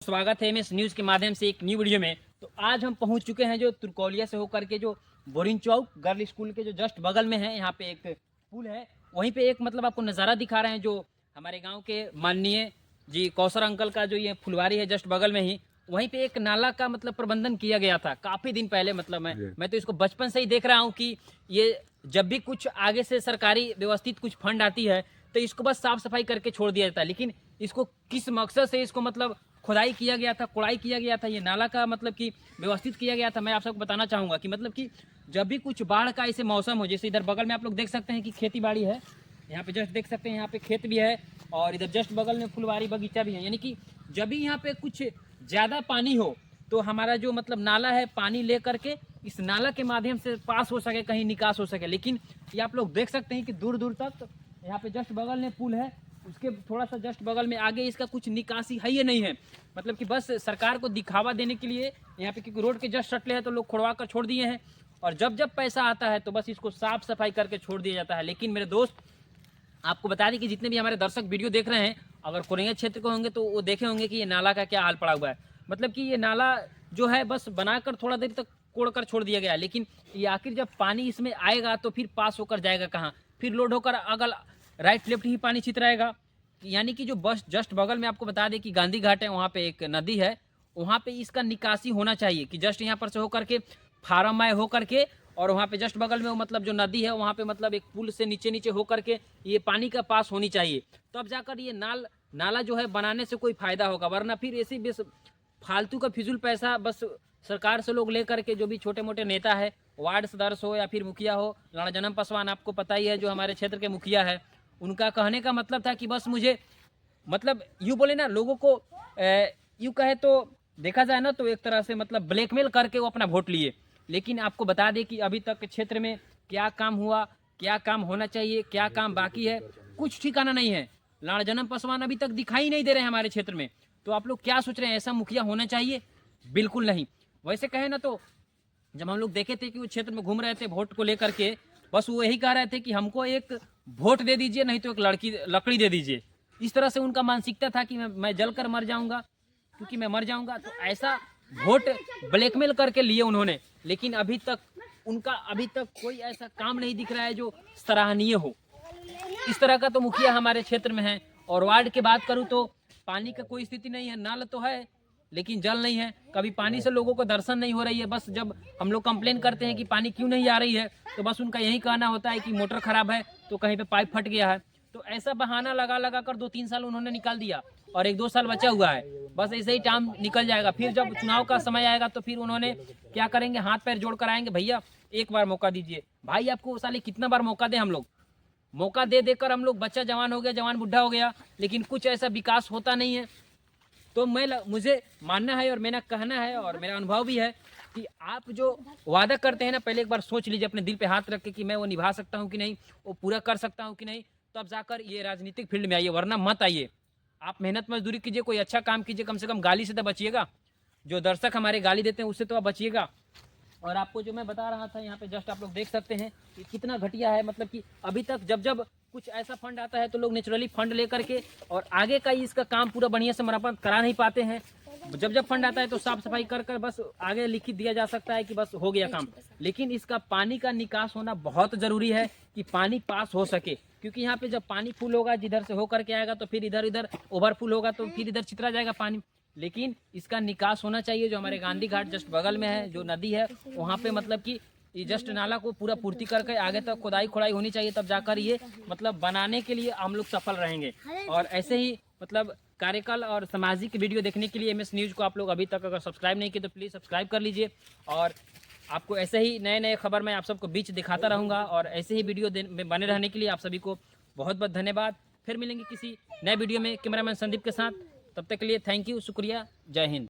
स्वागत है MS news के माध्यम से एक न्यू वीडियो में। तो आज हम पहुंच चुके हैं जो तुर्कौलिया से होकर के जो बोरिंग चौक गर्ल स्कूल के जो जस्ट बगल में है, यहाँ पे एक पुल है, वहीं पे एक मतलब आपको नज़ारा दिखा रहे हैं जो हमारे गांव के माननीय जी कौशर अंकल का जो ये फुलवारी है जस्ट बगल में ही, वहीं पे एक नाला का मतलब प्रबंधन किया गया था काफ़ी दिन पहले। मतलब मैं तो इसको बचपन से ही देख रहा हूँ कि ये जब भी कुछ आगे से सरकारी व्यवस्थित कुछ फंड आती है तो इसको बस साफ सफाई करके छोड़ दिया जाता है, लेकिन इसको किस मकसद से इसको मतलब खुदाई किया गया था, कोड़ाई किया गया था, ये नाला का मतलब कि व्यवस्थित किया गया था। मैं आप सबको बताना चाहूँगा कि मतलब कि जब भी कुछ बाढ़ का ऐसे मौसम हो, जैसे इधर बगल में आप लोग देख सकते हैं कि खेती बाड़ी है, यहाँ पे जस्ट देख सकते हैं यहाँ पे खेत भी है और इधर जस्ट बगल में फुलवारी बगीचा भी है। यानी कि जब भी यहाँ पे कुछ ज़्यादा पानी हो तो हमारा जो मतलब नाला है पानी ले करके इस नाला के माध्यम से पास हो सके, कहीं निकास हो सके। लेकिन ये आप लोग देख सकते हैं कि दूर दूर तक यहाँ पे जस्ट बगल में पुल है, उसके थोड़ा सा जस्ट बगल में आगे इसका कुछ निकासी है ही नहीं है। मतलब कि बस सरकार को दिखावा देने के लिए यहाँ पे, क्योंकि रोड के जस्ट सटले हैं तो लोग खुड़वा कर छोड़ दिए हैं, और जब जब पैसा आता है तो बस इसको साफ सफाई करके छोड़ दिया जाता है। लेकिन मेरे दोस्त आपको बता दें कि जितने भी हमारे दर्शक वीडियो देख रहे हैं, अगर कोरेंगा क्षेत्र के होंगे तो वो देखे होंगे कि ये नाला का क्या हाल पड़ा हुआ है। मतलब कि ये नाला जो है बस बनाकर थोड़ा देर तक कोड़ कर छोड़ दिया गया है, लेकिन ये आखिर जब पानी इसमें आएगा तो फिर पास होकर जाएगा कहाँ, फिर लोड होकर अगल राइट लेफ्ट ही पानी छितराएगा। यानी कि जो बस जस्ट बगल में आपको बता दें कि गांधी घाट है, वहाँ पे एक नदी है, वहाँ पे इसका निकासी होना चाहिए कि जस्ट यहाँ पर से होकर के फार्म आए होकर के, और वहाँ पे जस्ट बगल में वो मतलब जो नदी है वहाँ पे मतलब एक पुल से नीचे नीचे होकर के ये पानी का पास होनी चाहिए, तब जाकर ये नाला जो है बनाने से कोई फायदा होगा। वरना फिर ऐसी बस फालतू का फिजूल पैसा बस सरकार से लोग लेकर के, जो भी छोटे मोटे नेता है, वार्ड सदस्य हो या फिर मुखिया हो, राणा जन्म पासवान आपको पता ही है जो हमारे क्षेत्र के मुखिया है, उनका कहने का मतलब था कि बस मुझे मतलब यूँ बोले ना, लोगों को यूँ कहे तो देखा जाए ना तो एक तरह से मतलब ब्लैकमेल करके वो अपना वोट लिए। लेकिन आपको बता दें कि अभी तक क्षेत्र में क्या काम हुआ, क्या काम होना चाहिए, क्या काम बाकी है, कुछ ठिकाना नहीं है। राणा जन्म पासवान अभी तक दिखाई नहीं दे रहे हैं हमारे क्षेत्र में। तो आप लोग क्या सोच रहे हैं, ऐसा मुखिया होना चाहिए? बिल्कुल नहीं। वैसे कहे ना तो जब हम लोग देखे थे कि वो क्षेत्र में घूम रहे थे वोट को लेकर के, बस वो यही कह रहे थे कि हमको एक वोट दे दीजिए, नहीं तो एक लकड़ी दे दीजिए। इस तरह से उनका मानसिकता था कि मैं जल कर मर जाऊंगा, क्योंकि मैं मर जाऊंगा। तो ऐसा वोट ब्लैकमेल करके लिए उन्होंने, लेकिन अभी तक कोई ऐसा काम नहीं दिख रहा है जो सराहनीय हो। इस तरह का तो मुखिया हमारे क्षेत्र में है। और वार्ड की बात करूं तो पानी का कोई स्थिति नहीं है, नल तो है लेकिन जल नहीं है। कभी पानी से लोगों को दर्शन नहीं हो रही है। बस जब हम लोग कंप्लेन करते हैं कि पानी क्यों नहीं आ रही है तो बस उनका यही कहना होता है कि मोटर खराब है, तो कहीं पे पाइप फट गया है। तो ऐसा बहाना लगा लगा कर 2-3 साल उन्होंने निकाल दिया और 1-2 साल बचा हुआ है। बस ऐसे ही टाइम निकल जाएगा। फिर जब चुनाव का समय आएगा तो फिर उन्होंने क्या करेंगे, हाथ पैर जोड़ कर आएंगे, भैया एक बार मौका दीजिए। भाई आपको साले कितना बार मौका दे, हम लोग मौका दे देकर हम लोग, बच्चा जवान हो गया, जवान बुढ़ा हो गया, लेकिन कुछ ऐसा विकास होता नहीं है। तो मुझे मानना है और मेरा कहना है और मेरा अनुभव भी है कि आप जो वादा करते हैं ना, पहले एक बार सोच लीजिए अपने दिल पे हाथ रख के कि मैं वो निभा सकता हूँ कि नहीं, वो पूरा कर सकता हूँ कि नहीं, तब जाकर ये राजनीतिक फील्ड में आइए, वरना मत आइए। आप मेहनत मजदूरी कीजिए, कोई अच्छा काम कीजिए, कम से कम गाली से तो बचिएगा। जो दर्शक हमारे गाली देते हैं उससे तो आप बचिएगा। और आपको जो मैं बता रहा था यहाँ पे जस्ट आप लोग देख सकते हैं कि कितना घटिया है। मतलब कि अभी तक जब कुछ ऐसा फंड आता है तो लोग नेचुरली फंड लेकर के और आगे का ही इसका काम पूरा बढ़िया से मरम्मत करा नहीं पाते हैं। जब फंड आता है तो साफ सफाई कर बस आगे लिखित दिया जा सकता है कि बस हो गया काम, लेकिन इसका पानी का निकास होना बहुत ज़रूरी है कि पानी पास हो सके। क्योंकि यहाँ पे जब पानी फुल होगा, जिधर से होकर के आएगा तो फिर इधर ओवरफुल होगा तो फिर इधर चितरा जाएगा पानी। लेकिन इसका निकास होना चाहिए। जो हमारे गांधी घाट जस्ट बगल में है, जो नदी है, वहाँ पे मतलब कि ये जस्ट नाला को पूरा पूर्ति करके आगे तक खुदाई होनी चाहिए, तब जाकर ये मतलब बनाने के लिए हम लोग सफल रहेंगे। और ऐसे ही मतलब कार्यकाल और सामाजिक वीडियो देखने के लिए एमएस न्यूज़ को आप लोग अभी तक अगर सब्सक्राइब नहीं किए तो प्लीज़ सब्सक्राइब कर लीजिए। और आपको ऐसे ही नए खबर मैं आप सबको बीच दिखाता रहूँगा, और ऐसे ही वीडियो में बने रहने के लिए आप सभी को बहुत बहुत धन्यवाद। फिर मिलेंगे किसी नए वीडियो में कैमरामैन संदीप के साथ। तब तक के लिए थैंक यू, शुक्रिया, जय हिंद।